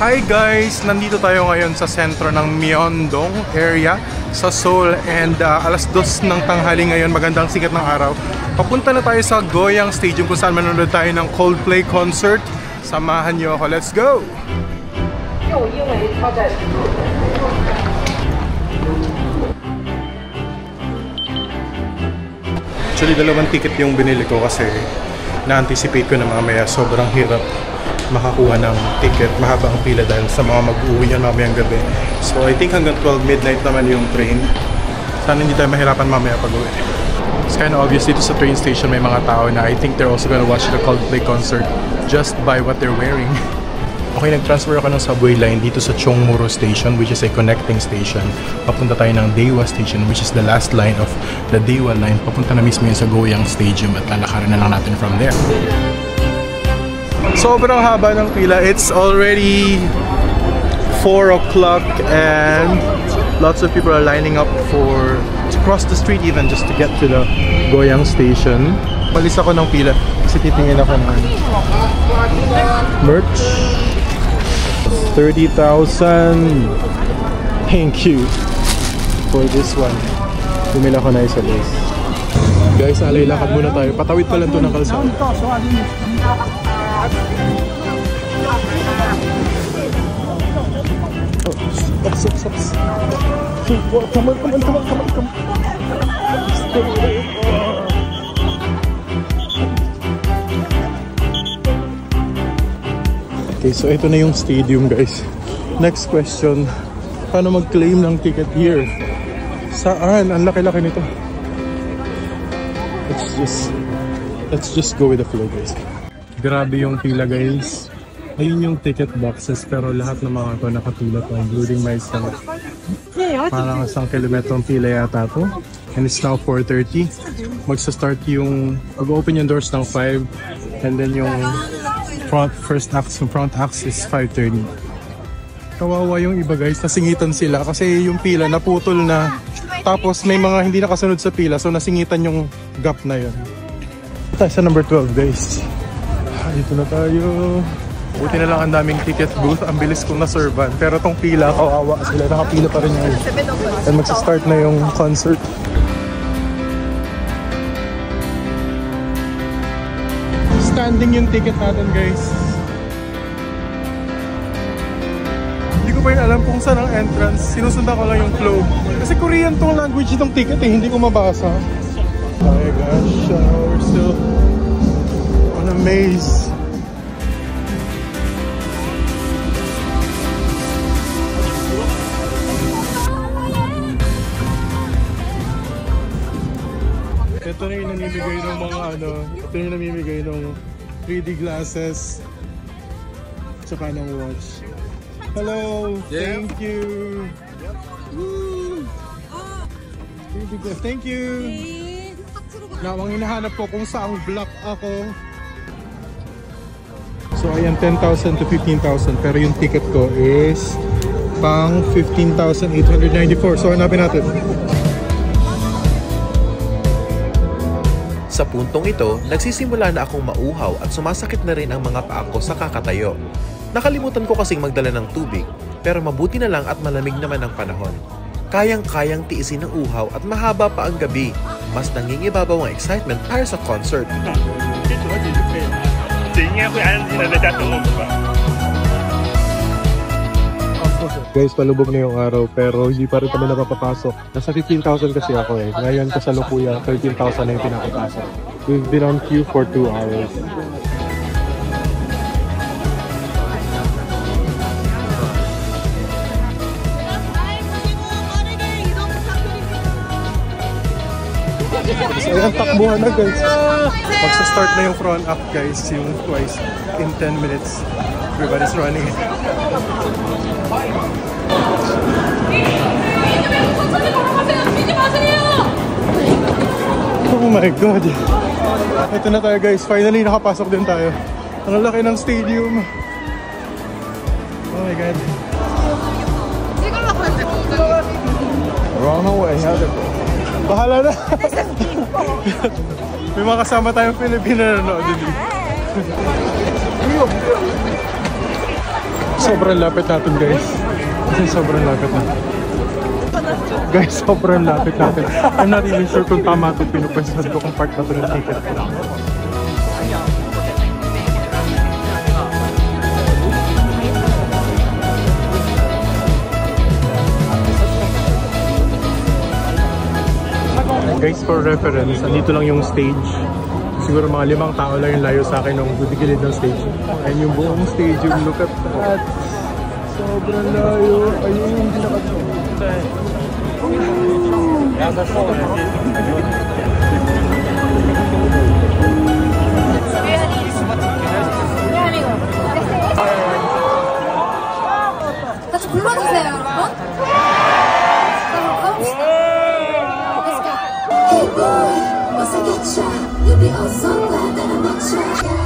Hi guys! Nandito tayo ngayon sa sentro ng Myeongdong area sa Seoul and alas 2 ng tanghali ngayon, magandang sikat ng araw. Papunta na tayo sa Goyang Stadium kung saan manonood tayo ng Coldplay concert. Samahan niyo ako, let's go! Actually, dalawang ticket yung binili ko kasi na-anticipate ko na mamaya sobrang hirap makakuha ng ticket, mahaba ang pila dahil sa mga mag-uwi yan mamayang gabi. So I think hanggang 12 midnight naman yung train. Sana hindi tayo mahirapan mamaya pag-uwi. It's kind of obvious dito sa train station may mga tao na I think they're also gonna watch the Coldplay concert just by what they're wearing. Okay, nag-transfer ako ng subway line dito sa Chongmuro Station, which is a connecting station. Papunta tayo ng Daewoo Station, which is the last line of the Daewoo line. Papunta na mismo yun sa Goyang Stadium at lalakarin na lang natin from there. Sobrang haba ng pila. It's already 4 o'clock and lots of people are lining up to cross the street even just to get to the Goyang Station. Malis ako ng pila kasi titingin ako ng merch. 30,000. Thank you for this one. Bumila ko na isa guys. Guys, alay lakad muna tayo. Patawid pa lang to ng kalsada. Oops. Come on. Okay, so ito na yung stadium guys. Next question, paano mag-claim ng ticket here? Saan? Ang laki-laki nito. Let's just go with the flow guys. Grabe yung pila guys. Ayun yung ticket boxes pero lahat ng mga ito nakapila pa, including myself. Parang 1 kilometrong pila yata to. And it's now 4:30. Magsa-start yung, mag-open yung doors ng 5 and then yung front acts is 5:30. Kawawa yung iba guys, nasingitan sila kasi yung pila naputol na. Tapos may mga hindi nakasunod sa pila so nasingitan yung gap na yun. Tayo sa number 12 guys. Dito na tayo. Buti na lang ang daming ticket booth. Ang bilis kong na-servan. Pero tong pila, kawawa sila. Nakapila pa rin yun. And magsa-start na yung concert. Standing yung ticket natin guys. Hindi ko pa rin alam kung saan ang entrance. Sinusundan ko lang yung flow. Kasi Korean tong language itong ticket eh. Hindi ko mabasa. Oh my gosh. We're still on a maze. Ito na yung namimigay ng mga ito yung namimigay ng 3D glasses tsaka ng watch. Hello! Yeah. Thank you! Woo! 3D glasses. Thank you! Now, ang hinahanap ko kung saang block ako. So ayan, 10,000 to 15,000 pero yung ticket ko is pang 15,894. So hanapin natin. Sa puntong ito, nagsisimula na akong mauhaw at sumasakit na rin ang mga paa ko sa kakatayo. Nakalimutan ko kasing magdala ng tubig, pero mabuti na lang at malamig naman ang panahon. Kayang-kayang tiisin ang uhaw at mahaba pa ang gabi. Mas nangingibabaw ang excitement para sa concert. Guys, palubog na yung araw pero hindi pa rin kami napapapasok. Nasa 15,000 kasi ako eh. Ngayon kasalukuyan, 13,000 na yung pinapapasok. We've been on queue for 2 hours. So ayan, takbuhan na guys. Magsa-start na yung front up guys, yung twice in 10 minutes. Everybody's running. Oh my god. Ito na tayo guys. Finally nakapasok din tayo. Ang laki ng stadium. Oh my god. Wrong way. Bahala na. May mga kasama tayong Pilipino na nanonood din. Sobrang lapit natin guys. Kasi sobrang lapit natin. Guys, sobrang lapit natin. I'm not even sure kung tama ito pinupwestuhan ko kung part na ito ng ticket ko. Guys, for reference, andito lang yung stage. Siguro mga 5 tao lang yung layo sa akin nung gilid ng stage. And yung buong stage, yung look at that. Sobrang layo. Ayun yung pinaka-top. 같이 불러주세요, 여러분. You'll be all so glad that I'm not sure.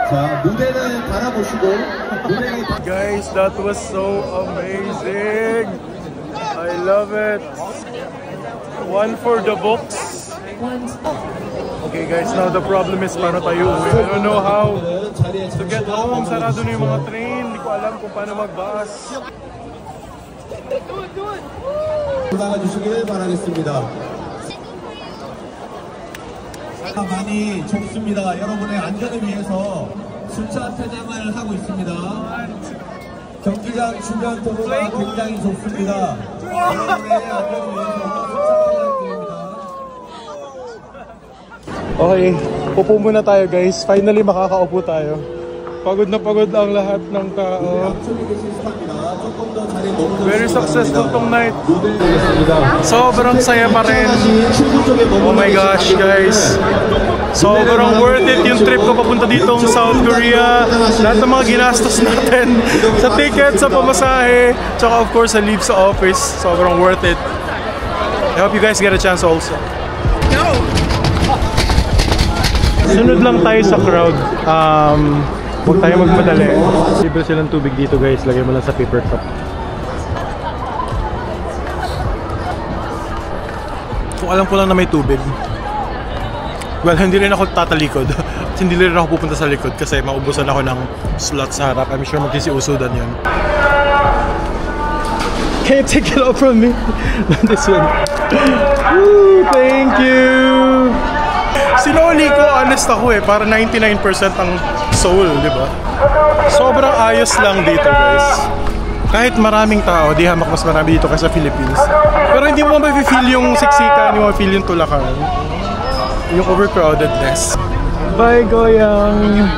자, 무대는 바라보시고 무대는 Guys, that was so amazing. I love it. One for the books. Okay guys, now the problem is paano tayo uwi. I don't know how to get home. Sarado na yung mga train. Hindi ko alam kung paano mag-bus. 올라가 주시길 바라겠습니다. 많이 좁습니다. 여러분의 안전을 위해서 순차 퇴장을 하고 있습니다. 경기장 주변 도로가 굉장히 좁습니다. 여러분의 안전을 위해서 순차 퇴장입니다. Okay, upo muna tayo guys. Finally makakaupo tayo. Pagod na pagod ang lahat ng tao. Very successful tong night. Sobrang saya pa rin. Oh my gosh guys. Sobrang worth it yung trip ko papunta ditong South Korea. Lahat ng mga ginastos natin sa ticket, sa pamasahe, tsaka of course sa leave sa office. Sobrang worth it. I hope you guys get a chance also. Sunod lang tayo sa crowd. Huwag tayo magmadali. Libre silang tubig dito guys. Lagay mo lang sa paper cup. Kung alam ko lang na may tubig. Well, hindi rin ako tatalikod. Hindi rin ako pupunta sa likod kasi maubusan ako ng slot sa harap. I'm sure magkisiusudan yun. Can you take it off from me? This one. Woo, thank you! Sinoli ko, honest ako eh. Para 99% ang Seoul, di ba? Sobrang ayos lang dito guys. Kahit maraming tao, di hamak mas marami dito kaysa Philippines. Pero hindi mo ma-feel yung siksikan, hindi mo ma-feel yung tulakan. Yung overcrowdedness. Bye, Goyang!